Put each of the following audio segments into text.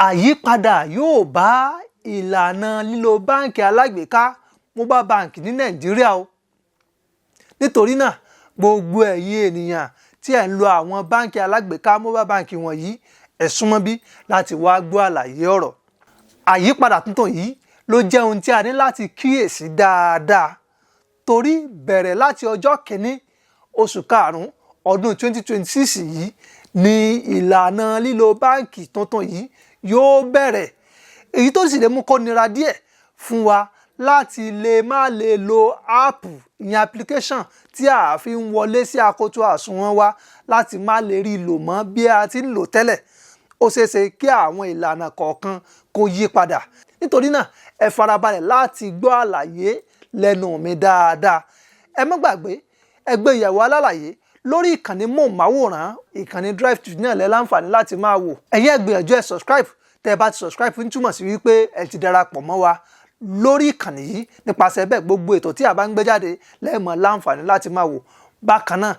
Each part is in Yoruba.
àyípadà yóò bá ìlànà lílo báǹkì alágbèéká mobile bank ní Nàìjíríà o. Nítorí náà gbogbo ẹ̀yin ènìyàn tí ẹ̀ ń lo àwọn báǹkì alágbèéká mobile bank wọ̀nyí ẹ súnmọ́ bí láti wá gbọ́ àlàyé ọ̀rọ̀. Àyípadà tuntun yìí ló jẹ́ ohun tí a ní láti kíyèsí dáadáa torí bẹ̀rẹ̀ láti ọjọ́ kìíní oṣù karùn-ún ọdún 2026 yìí ni ìlànà lílo báǹkì tuntun yìí yóò bẹ̀rẹ̀, èyí tó sì lè mú kó nira díẹ̀ fún wa láti lè má lè lo áàpù ìyẹn application tí a fi ń wọlé sí akoto àsùnwọ̀n wa láti má lè rí lò mọ́ bí a ti ń lò tẹ́lẹ̀. Ó ṣeéṣe kí àwọn ìlànà kọ̀ọ̀kan kó yí padà. Nítorí náà ẹ farabalẹ̀ láti gbọ́ àlàyé lẹ́nu mi dáadáa. Ẹ má gbàgbé ẹ gbé ìyẹ̀wò alálàyé lórí ìkànnì móhùnmáwòrán ìkànnì Drive TV náà lẹ láǹfààní láti máa wò. Ẹ̀yin ẹ gbìyànjú ẹ subscribe. Tẹ́ ẹ bá ti subscribe ń túmọ̀ sí wípé ẹ ti darapọ̀ mọ́ wa lórí ìkànnì yìí. Nípasẹ̀ bẹ́ẹ̀ gbogbo ètò tí a bá ń gbé jáde lẹ́ẹ̀mọ́ láǹfààní láti máa wò. Bákan náà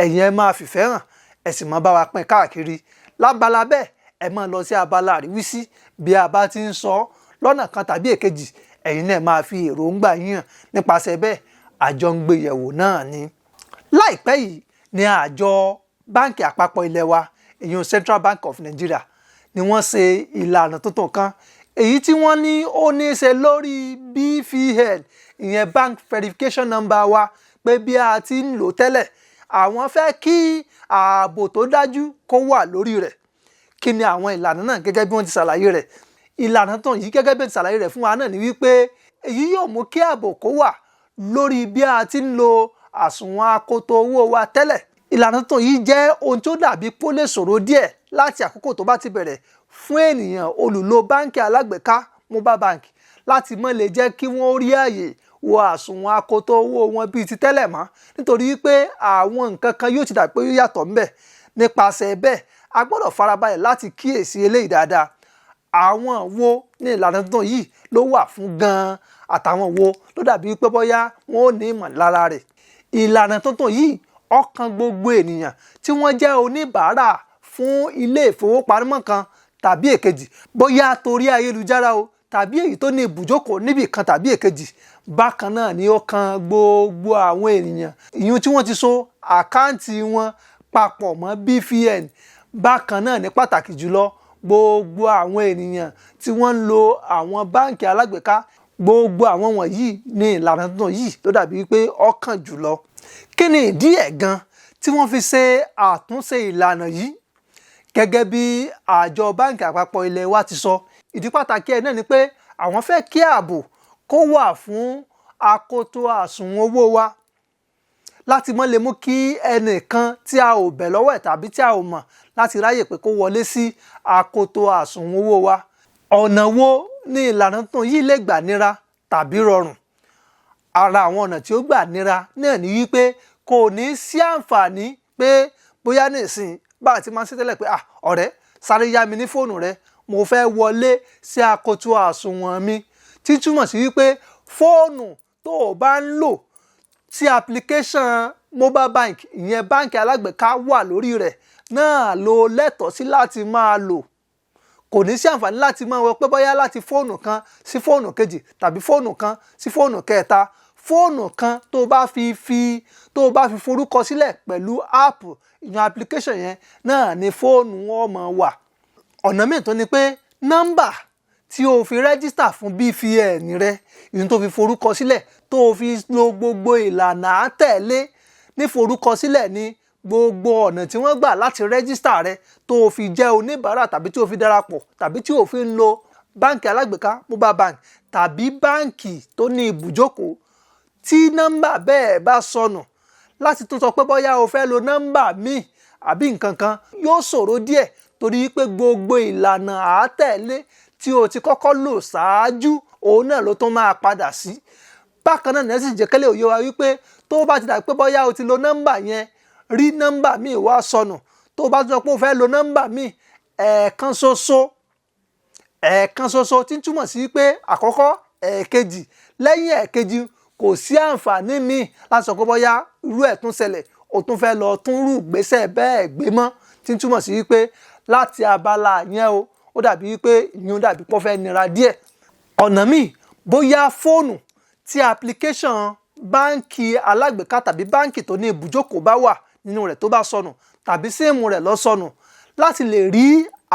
ẹ̀yin ẹ máa fìfẹ́ hàn ẹ sì máa bá wa pín káàkiri. Lábala bẹ́ẹ̀ ẹ máa lọ sí abala àríwísí bí a bá ti ń sọ lọ́nà kan tàbí èkejì ẹ̀yin náà máa fi èròǹgbà yín hàn. Nípasẹ̀ bẹ́ẹ̀ àjọ ń gbé yẹ̀wò náà ni. Láìpẹ́ yìí ni àjọ báǹkì àpapọ̀ ilẹ̀ wa ìyẹn Central Bank of Nigeria ni wọ́n ṣe ìlànà tuntun kan èyí tí wọ́n ní ó ní í ṣe lórí BVN ìyẹn Bank Verification Number wa pé bí a ti ń lò tẹ́lẹ̀ àwọn fẹ́ kí ààbò tó dájú kó wà lórí rẹ̀. Kí ni àwọn ìlànà náà gẹ́gẹ́ bí wọ́n ti ṣàlàyé rẹ̀? Ìlànà tó yìí gẹ́gẹ́ bí wọ́n ti ṣàlàyé rẹ̀ fún wa náà ni wípé èyí yóò mú kí ààbò kó wà lórí bí a ti ń lo àsùnwọ̀n akoto owó wa tẹ́lẹ̀. Ìlànà tó yìí jẹ́ ohun tó dàbí pé ó lè ṣòro díẹ̀ láti àkókò tó bá ti bẹ̀rẹ̀ fún ènìyàn olùlò báǹkì alágbèéká mobile bank láti má lè jẹ́ kí wọ́n rí àyè wo àsùnwọ̀n akoto owó wọn bíi ti tẹ́lẹ̀ mọ́ nítorí wípé àwọn nǹkan kan yóò ti dà pé yóò yàtọ̀ ńbẹ̀. Nípasẹ̀ bẹ́ẹ̀ a gbọ́dọ̀ farabalẹ̀ láti kíyèsí eléyìí dáadáa. Àwọn wo ní ìlànà tuntun yìí ló wà fún gan-an àtàwọn wo ló dàbí pé bóyá wọn ò ní ìmọ̀lára rẹ̀. Ìlànà tuntun yìí ó kan gbogbo ènìyàn tí wọ́n jẹ́ oníbàárà fún ilé ìfowópamọ́ kan tàbí èkejì bóyá torí ayélujára o tàbí èyí tó ní ibùjókòó níbì kan tàbí èkejì. Bákan náà ni ó kan gbogbo àwọn ènìyàn ìyún tí wọ́n ti so àkáǹtì wọn papọ̀ mọ́ BVN. Bákan náà ní pàtàkì jùlọ gbogbo àwọn ènìyàn tí wọ́n ń lo àwọn báǹkì alágbèéká gbogbo àwọn wọ̀nyí ní ìlànà tuntun yìí ló dàbí pé ó kàn jùlọ. Kí ni ìdí ẹ̀ gan tí wọ́n fi ṣe àtúnṣe ìlànà yìí? Gẹ́gẹ́ bí àjọ báǹkì àpapọ̀ ilẹ̀ wa ti sọ, ìdí pàtàkì ẹ̀ náà ni pé àwọn fẹ́ kí ààbò kó wà fún akoto àsùnwọ̀n owó wa láti má lè mú kí ẹnìkan tí a ò bẹ̀ lọ́wọ́ ẹ̀ tàbí tí a ò mọ̀ láti ráyè pé kó wọlé sí akoto àsùnwọ̀n owó wa. Ọ̀nà wo ni ìlànà tuntun yìí lè gbà nira tàbí rọrùn? Ara àwọn ọ̀nà tí ó gbà nira náà ni wípé kò ní sí àǹfààní pé bóyá nísìn bá a ti máa ń ṣe tẹ́lẹ̀ pé ọ̀rẹ́ sáré yá mi ní fóònù rẹ mo fẹ́ wọlé sí akoto àsùnwọ̀n mi, tí túmọ̀ sí wípé fóònù tó o bá ń lò tí application mobile bank ìyẹn báǹkì alágbèéká wà lórí rẹ̀ náà ló lẹ́tọ̀ọ́ sí láti máa lò. Kò ní sí àǹfààní láti máa wọ pé bóyá láti fóònù kan sí fóònù kejì tàbí fóònù kan sí fóònù kẹta. Fóònù kan tó bá fi forúkọ sílẹ̀ pẹ̀lú áàpù ìyẹn application yẹn náà ni fóònù wọn máa wà. Ọ̀nà mìíràn tó ni pé nọ́mbà tí o fi rẹ́gísítà fún BVN rẹ ìyẹn tó fi forúkọ sílẹ̀ tó fi lo gbogbo ìlànà àtẹ̀lé ní forúkọ sílẹ̀ ní gbogbo ọ̀nà tí wọ́n gbà láti rẹ́gísítà rẹ tó fi jẹ́ oníbàárà tàbí tí o fi darapọ̀ tàbí tí o fi ń lo báǹkì alágbèéká mobile bank tàbí báǹkì tó ní ibùjókòó. Tí nọ́mbà bẹ́ẹ̀ bá sọnù láti tún sọ pé bóyá o fẹ́ lo nọ́mbà míì àbí nǹkan kan yóò ṣòro díẹ̀ torí pé gbogbo ìlànà àtẹ̀lé tí o ti kọ́kọ́ lò ṣáájú òun náà ló tún máa padà sí. Bákan náà nẹ́sì jẹ́ kẹ́lẹ́ òye wa wípé tó bá ti dà pé bóyá o ti lo nọ́mbà yẹn rí nọ́mbà míì wá sọnù tó bá tún sọ pé o fẹ́ lo nọ́mbà míì ẹ̀ẹ̀kan ṣoṣo tí ń túmọ̀ sí pé àkọ́kọ́ ẹ̀ẹ̀kejì lẹ́yìn ẹ̀ẹ̀kejì kò sí àǹfààní míì láti sọ pé bóyá irú ẹ̀ tún ṣẹlẹ̀ o tún fẹ́ lọ tún rú gbèsè bẹ́ẹ̀ gbé mọ́ tí ń túmọ̀ sí pé láti abala yẹn o ó dàbí wípé ìyún dàbí pọ́ fẹ́ nira díẹ̀. ọ̀nà míì bóyá fóònù tí application báǹkì alágbèéká tàbí báǹkì tó ní ibùjókòó bá wà nínú rẹ̀ tó bá sọnù tàbí síìmù rẹ̀ lọ sọnù, láti lè rí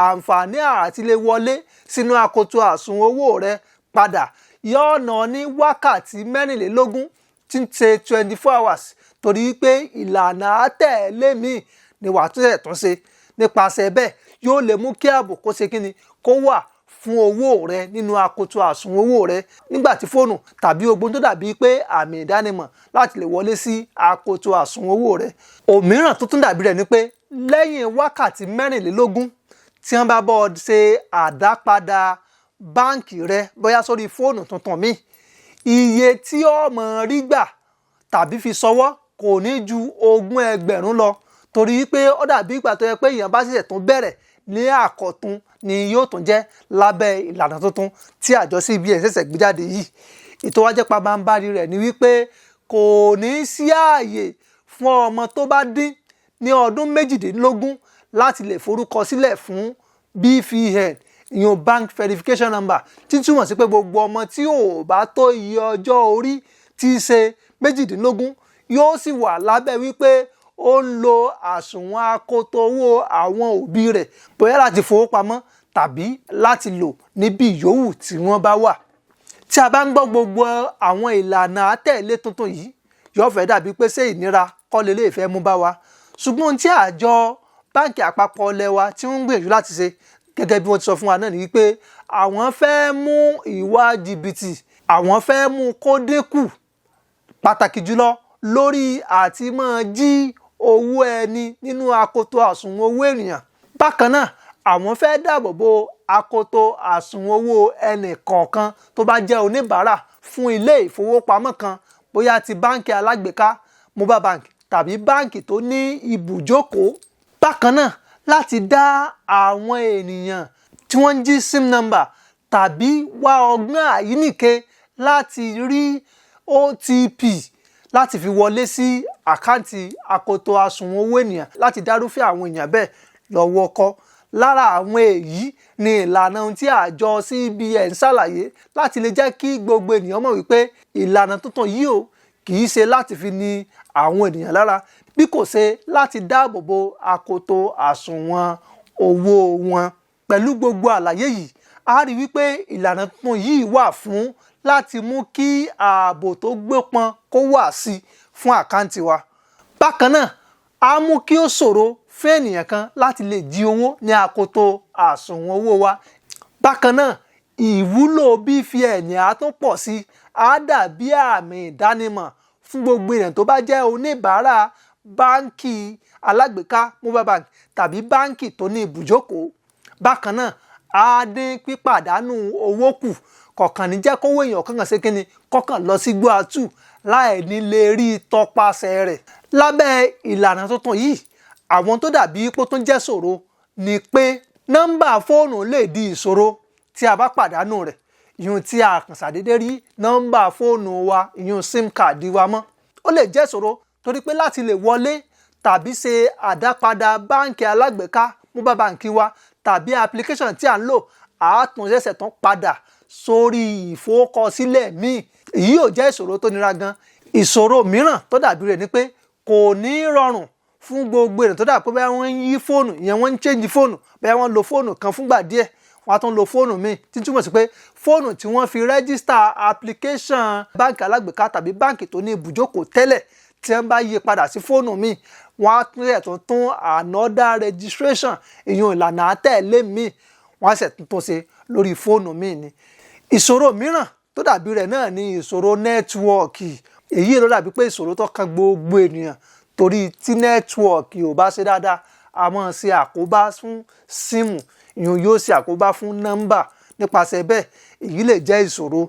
àǹfààní àti lè wọlé sínú akoto àsùnwọ̀n owó rẹ̀ padà yóò ná ní wákàtí 24 tí ń ṣe 24 hours, torí pé ìlànà àtẹ̀lé míì ni wàá tún ṣe. nípasẹ̀ bẹ́ẹ̀ yóò lè mú kí ààbò kó ṣe kíni kó wà fún owó rẹ nínú akoto àsùnwọ̀n owó rẹ nígbà tí fóònù tàbí ogbón tó dàbí pé àmì ìdánimọ̀ láti lè wọlé sí akoto àsùnwọ̀n owó rẹ. òmíràn tó tún dàbí rẹ̀ ni pé lẹ́yìn wákàtí 24 tí wọ́n bá bọ́ ṣe àdápadà báǹkì rẹ bóyá sórí fóònù tuntun míì, iye tí ó máa rí gbà tàbí fi ṣọwọ́ kò ní ju 20,000 lọ, torí pé ó dàbí ìgbà tó yẹ pé èèyàn bá ṣẹ̀ṣẹ̀ tún bẹ̀rẹ̀ ní àkọ́tún ni yóò tún jẹ́ lábẹ́ ìlànà tuntun tí àjọ CBN ṣẹ̀ṣẹ̀ gbé jáde yìí. ìtọ́wájẹ́ pabambarì rẹ̀ ni wípé kò ní sí ààyè fún ọmọ tó bá dín ní ọdún 18 láti lè forúkọ sílẹ̀ fún BVN, ìyẹn bank verification number, tí túmọ̀ sí pé gbogbo ọmọ tí ò bá tó iye ọjọ́ orí tí í ṣe 18 yóò sì wà lábẹ́ wípé ó ń lo àsùnwọ̀n akoto owó àwọn òbí rẹ̀ bóyá láti fowópamọ́ tàbí láti lò níbi yòówù tí wọ́n bá wà. tí a bá ń gbọ́ gbogbo àwọn ìlànà àtẹ̀lé tuntun yìí, yóò fẹ́ dàbí pé ṣé ìnira kọ́ lè lè fẹ́ mú bá wa. ṣùgbọ́n tí àjọ báǹkì àpapọ̀ ilẹ̀ wa tí wọ́n ń gbìyànjú láti ṣe gẹ́gẹ́ bí wọ́n ti sọ fún wa náà ni wípé àwọn fẹ́ mú ìwà jìbìtì, àwọn fẹ́ mú kó dínkù, pàtàkì jùlọ lórí àti máa jí owó ẹni nínú akoto àsùnwọ̀n owó ènìyàn. bákan náà àwọn fẹ́ dáàbò bo akoto àsùnwọ̀n owó ẹnì kọ̀ọ̀kan tó bá jẹ́ oníbàárà fún ilé ìfowópamọ́ kan, bóyá ti báǹkì alágbèéká mobile bank tàbí báǹkì tó ní ibùjókòó. bákan náà láti dá àwọn ènìyàn tí wọ́n ń jí sim number tàbí wá ọgbọ́n àyíníke láti rí OTP láti fi wọlé sí àkáǹtì akoto àsùnwọ̀n owó ènìyàn, láti dárúfẹ́ àwọn èèyàn bẹ́ẹ̀ lọ́wọ́ kọ́. lára àwọn èyí ni ìlànà ohun tí àjọ CBN ṣàlàyé láti lè jẹ́ kí gbogbo ènìyàn mọ̀ wípé ìlànà tuntun yìí ò kì í ṣe láti fi ni àwọn ènìyàn lára, bí kò ṣe láti dáàbò bo akoto àsùnwọ̀n owó wọn. pẹ̀lú gbogbo àlàyé yìí, a rí wípé ìlànà tuntun yìí wà fún láti mú kí ààbò tó gbópọn kó wà sí fún àkáǹtì wa. bákan náà á mú kí ó ṣòro fún ènìyàn kan láti lè jí owó ní akoto àsùnwọ̀n owó wa. bákan náà ìwúlò BVN á tún pọ̀ sí, á dàbí àmì ìdánimọ̀ fún gbogbo èèyàn tó bá jẹ́ oníbàárà báǹkì alágbèéká mobile bank tàbí báǹkì tó ní ibùjókòó. bákan náà á dín pípàdánù owó kù, kọ̀ọ̀kan ní jẹ́ kówó èèyàn kankan ṣe kíni kọ́kàn lọ sí gbọ́ àtù láì ní lè rí tọpasẹ̀ rẹ̀. lábẹ́ ìlànà tuntun yìí, àwọn tó dàbí pé tó ń jẹ́ ṣòro ni pé nọ́mbà fóònù lè di ìṣòro tí a bá pàdánù rẹ̀, ìyún tí a kàn ṣàdédé rí nọ́mbà fóònù wa, ìyún sim card wa mọ́. ó lè jẹ́ ṣòro torí pé láti lè wọlé tàbí ṣe àdápadà báǹkì alágbèéká mobile bank wa tàbí application tí à ń lò, àátúnṣẹ̀ṣẹ̀ tán padà sórí ìforúkọsílẹ̀ míì. èyí ò jẹ́ ìṣòro tó nira gan. ìṣòro mìíràn tó dàbí rẹ̀ ni pé kò ní rọrùn fún gbogbo ènìyàn tó dà pé bóyá wọ́n ń yí fóònù, ìyẹn wọ́n ń change fóònù, bóyá wọ́n lo fóònù kan fúngbà díẹ̀ wọ́n á tún lo fóònù míì, tí túmọ̀ sí pé fóònù tí wọ́n fi rẹ́gísítà application báǹkì alágbèéká tàbí báǹkì tó ní ibùjókòó tẹ́lẹ̀, tí wọ́n bá yí padà sí fóònù míì, wọ́n á tún ẹ̀tún tún another registration, ìyẹn ìlànà àtẹ̀lé míì, wọ́n á ṣẹ̀ tún ṣe lórí fóònù míì ni. ìṣòro mìíràn tó dàbí rẹ̀ náà ni ìṣòro nẹ́tíwọ́ọ̀kì. èyí ló dàbí pé ìṣòro tó kan gbogbo ènìyàn, torí tí nẹ́tíwọ́ọ̀kì ò bá ṣe dáadáa, a máa ṣe àkóbá fún síìmù, ìyẹn yóò ṣe àkóbá fún nọ́mbà. nípasẹ̀ bẹ́ẹ̀ èyí lè jẹ́ ìṣòro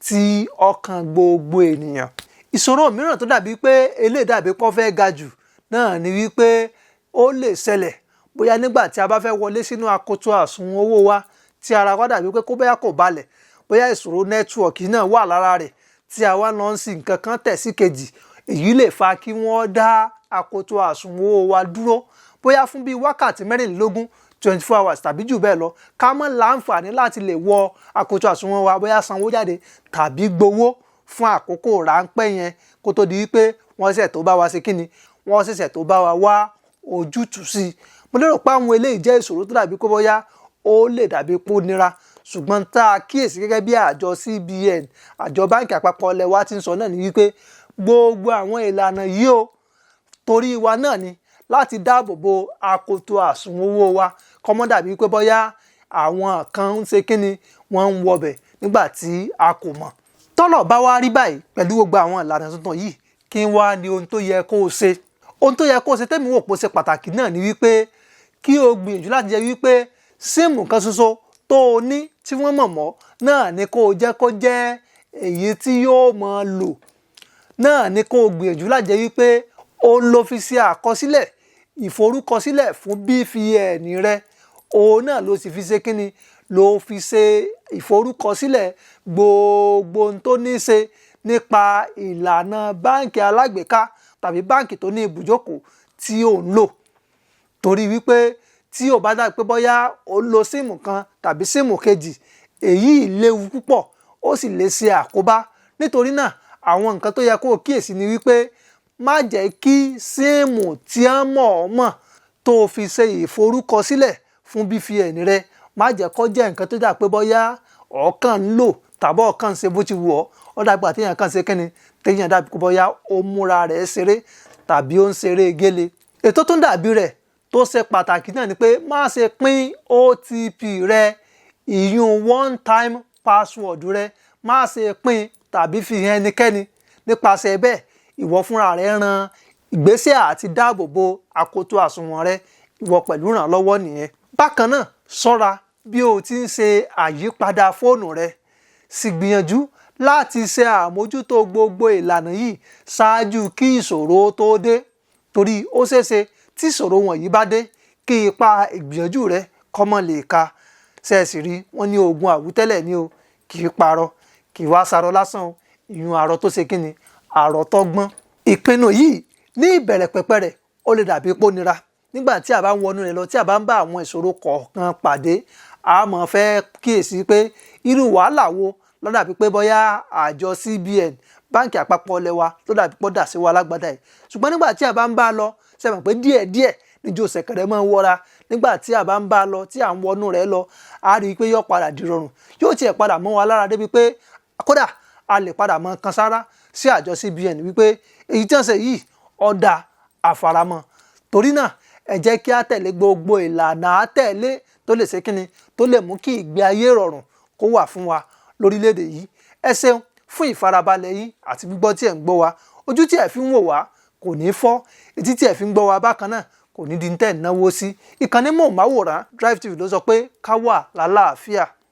tí ó kan gbogbo ènìyàn. ìṣòro mìíràn tó dàbí pé eléyìí dàbí pé ó fẹ́ ga jù náà ni wípé ó lè ṣẹlẹ̀ bóyá nígbà tí a bá fẹ́ wọlé sínú akoto àsùnwọ̀n owó wa tí ara wa dàbí pé kó bóyá kò balẹ̀, bóyá ìṣòro nẹ́tíwọ́ọ̀kì náà wà lára rẹ̀ tí a wá lọ ń sin nǹkan kan tẹ̀ sí kejì, èyí lè fa kí wọ́n dá akoto àsùnwọ̀n owó wa dúró bóyá fún bíi wákàtí 24 24 hours tàbí jù bẹ́ẹ̀ lọ ká má láǹfààní láti lè wọ àkótó àsùnwọ̀n wa bóyá sanwó jáde tàbí gbowó fún àkókò ráńpẹ́ yẹn kó tó di wípé wọ́n ṣẹ̀ tó bá wa ṣe kíni wọ́n ṣẹ̀ṣẹ̀ tó bá wa wá ojútùú sí i. Mo lérò pé àwọn eléyìí jẹ́ ìṣòro tó dàbí kó bóyá ó lè dàbí pó nira ṣùgbọ́n tá a kíyèsí gẹ́gẹ́ bí àjọ CBN àjọ báǹkì àpapọ̀ ilẹ̀ wa ti ń sọ náà ni wípé gbogbo àwọn ìlànà yìí o torí wa náà ni láti dáàbò bo akoto àsùnwọ̀n owó wa kó má dàbí pé bóyá àwọn kan ń ṣe kíni wọ́n ń wọbẹ̀ nígbà tí a kò mọ̀. Tọ́lọ̀ bá wá rí báyìí pẹ̀lú gbogbo àwọn ìlànà tuntun yìí kí n wá ní ohun tó yẹ kó o ṣe. Ohun tó yẹ kó o ṣe tẹ́mi wò pé ó ṣe pàtàkì náà ni wípé kí o gbìyànjú láti jẹ́ wípé síìmù kan ṣoṣo tó o ní tí wọ́n mọ̀ mọ́ náà ni kó o jẹ́ kó jẹ́ èyí tí yóò máa lò náà ni kó o gbìyànjú láti jẹ́ wípé o lọ fi ṣe àkọsílẹ̀ ìforúkọsílẹ̀ fún BVN rẹ òun náà ló sì fi ṣe kíni ló fi ṣe ìforúkọsílẹ̀ gbogbo ohun tó ní ṣe nípa ìlànà báǹkì alágbèéká tàbí báǹkì tó ní ibùjókòó tí ò ń lò torí wípé tí ò bá dà pé bóyá ó lo síìmù kan tàbí síìmù kejì èyí léwu púpọ̀ ó sì lè ṣe àkóbá. Nítorí náà àwọn nǹkan tó yẹ kó o kíyèsí ni wípé má jẹ́ kí síìmù tí a mọ̀ tó fi ṣe ìforúkọsílẹ̀ fún BVN rẹ má jẹ́ kó jẹ́ nǹkan tó dà pé bóyá ọ̀kan ń lò tàbí ọ̀kan ń ṣe bó ti wù ọ́ ó dàgbà téèyàn kan ṣe kíni téèyàn dàbí pé bóyá ó múra rẹ̀ ṣeré tàbí ó ń ṣeré gélé. Ètò tó ń dàbí rẹ̀ tó ṣe pàtàkì náà ni pé má ṣe pín OTP rẹ ìyún one time password rẹ má ṣe pín tàbí fi hàn ẹnikẹ́ni nípasẹ̀ bẹ́ẹ̀ ìwọ fúnra rẹ ran ìgbésẹ̀ àti dáàbò bo akoto àsùnwọ̀n rẹ ìwọ pẹ̀lú ìrànlọ́wọ́ nìyẹn. Bákan náà ṣọ́ra bí o ti ń ṣe àyípadà fóònù rẹ sì gbìyànjú láti ṣe àmójútó gbogbo ìlànà yìí ṣáájú kí ìṣòro tó dé torí ó ṣeéṣe tí ìṣòro wọ̀nyí bá dé kí ipa ìgbìyànjú rẹ kó má lè ka. Ṣẹ́ẹ̀sì rí wọ́n ní oògùn àwítẹ́lẹ̀ ni o kì í parọ́ kì í wá sarọ lásán o ìyún àrọ tó ṣe kíni àrọ tó gbọ́n. Ìpinnu yìí ní ìbẹ̀rẹ̀ pẹ̀pẹ̀ rẹ̀ ó lè dàbí pó nira nígbà tí a bá ń wọnú rẹ̀ lọ tí a bá ń bá àwọn ìṣòro kọ̀ọ̀kan pàdé a máa fẹ́ kíyèsí pé irú wàhálà wo ló dàbí pé bóyá àjọ CBN báǹkì àpapọ̀ ilẹ̀ wa ló dàbí pọ́ dà sí wa lágbádá yìí ṣùgbọ́n nígbà tí a bá ń bá a lọ ṣe mọ̀ pé díẹ̀díẹ̀ níjó ṣẹ̀kẹ̀rẹ̀ máa ń wọra nígbà tí a bá ń bá a lọ tí à ń wọnú rẹ̀ lọ a rí i pé yóò padà di rọrùn yóò tiẹ̀ padà mọ́ wa lára débi pé kódà a lè padà mọ́ kan sára sí àjọ CBN wípé èyí tí wọ́n ṣe yìí ọ̀dà àfaramọ́. Torí náà ẹ jẹ́ kí a tẹ̀lé gbogbo ìlànà àtẹ̀lé tó lè ṣe kíni tó lè mú kí ìgbé ayé rọrùn kó wà fún wa lórílẹ̀‐èdè yìí. Ẹ ṣeun fún ìfarabalẹ̀ yín àti gbígbọ́ tí ẹ̀ ń gbọ́ wa ojú tí ẹ̀ fi ń wò wá kò ní fọ́ etí tí ẹ̀ fi ń gbọ́ wa bákan náà kò ní di tẹ́ ẹ̀ náwó sí. Ìkànnì móhùnmáwòrán Drive TV ló sọ pé ká wà lálàáfíà.